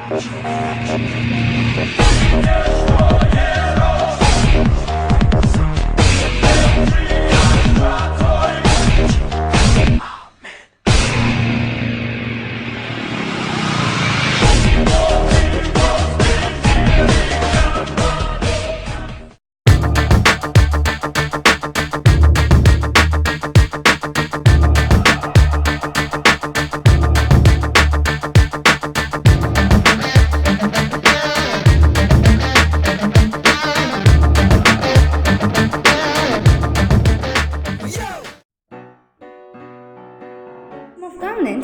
Governance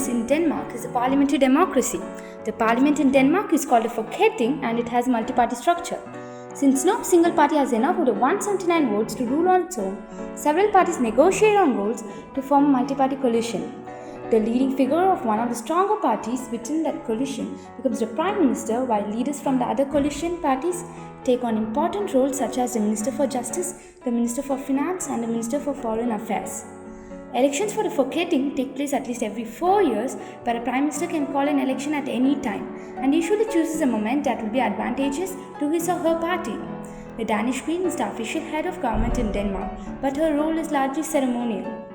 in Denmark is a parliamentary democracy. The parliament in Denmark is called a Folketing and it has multi-party structure. Since no single party has enough vote of 179 votes to rule on its own, several parties negotiate on votes to form a multi-party coalition. The leading figure of one of the stronger parties within that coalition becomes the Prime Minister, while leaders from the other coalition parties take on important roles such as the Minister for Justice, the Minister for Finance and the Minister for Foreign Affairs. Elections for the Folketing take place at least every 4 years, but a Prime Minister can call an election at any time and usually chooses a moment that will be advantageous to his or her party. The Danish Queen is the official head of government in Denmark, but her role is largely ceremonial.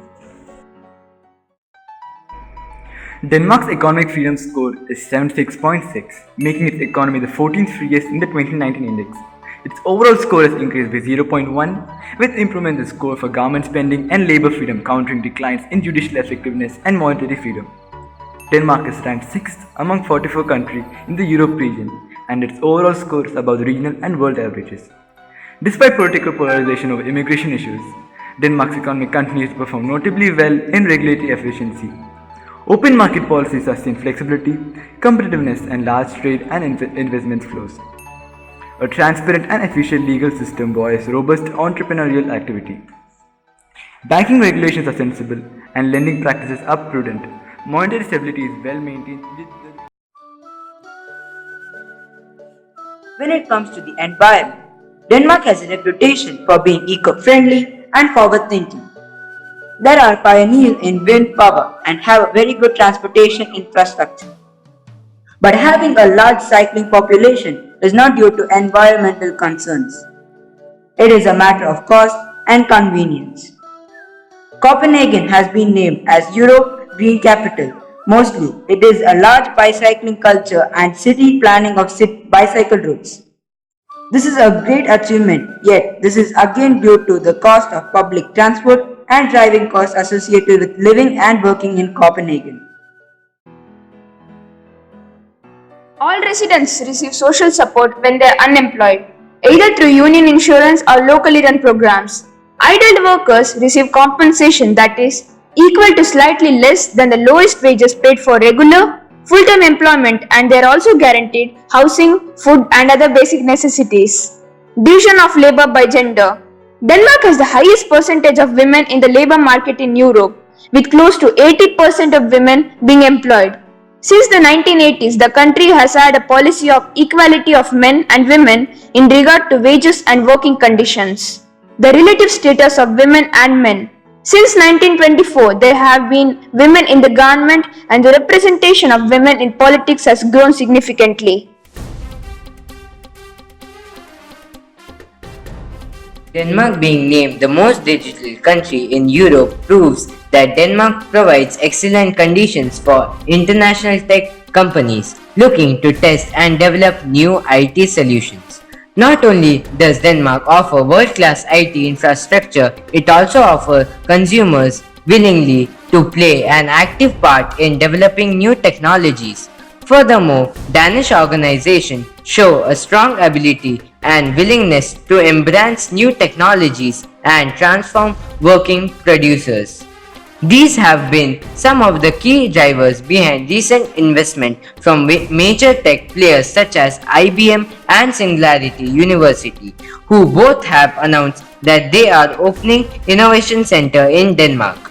Denmark's economic freedom score is 76.6, making its economy the 14th freest in the 2019 index. Its overall score has increased by 0.1, with improvement in the score for government spending and labour freedom countering declines in judicial effectiveness and monetary freedom. Denmark is ranked 6th among 44 countries in the Europe region, and its overall score is above the regional and world averages. Despite political polarization over immigration issues, Denmark's economy continues to perform notably well in regulatory efficiency. Open market policies sustain flexibility, competitiveness, and large trade and investment flows. A transparent and efficient legal system buoys robust entrepreneurial activity. Banking regulations are sensible and lending practices are prudent. Monetary stability is well maintained. When it comes to the environment, Denmark has a reputation for being eco-friendly and forward-thinking. There are pioneers in wind power and have a very good transportation infrastructure. But having a large cycling population is not due to environmental concerns. It is a matter of cost and convenience. Copenhagen has been named as Europe's Green Capital. Mostly, it is a large bicycling culture and city planning of bicycle routes. This is a great achievement, yet this is again due to the cost of public transport and driving costs associated with living and working in Copenhagen. All residents receive social support when they are unemployed, either through union insurance or locally run programs. Idle workers receive compensation that is equal to slightly less than the lowest wages paid for regular, full-time employment, and they are also guaranteed housing, food and other basic necessities. Division of labor by gender. Denmark has the highest percentage of women in the labor market in Europe, with close to 80% of women being employed. Since the 1980s, the country has had a policy of equality of men and women in regard to wages and working conditions. The relative status of women and men. Since 1924, there have been women in the government and the representation of women in politics has grown significantly. Denmark being named the most digital country in Europe proves that Denmark provides excellent conditions for international tech companies looking to test and develop new IT solutions. Not only does Denmark offer world-class IT infrastructure, it also offers consumers willingly to play an active part in developing new technologies. Furthermore, Danish organizations show a strong ability and willingness to embrace new technologies and transform working producers. These have been some of the key drivers behind recent investment from major tech players such as IBM and Singularity University, who both have announced that they are opening innovation center in Denmark.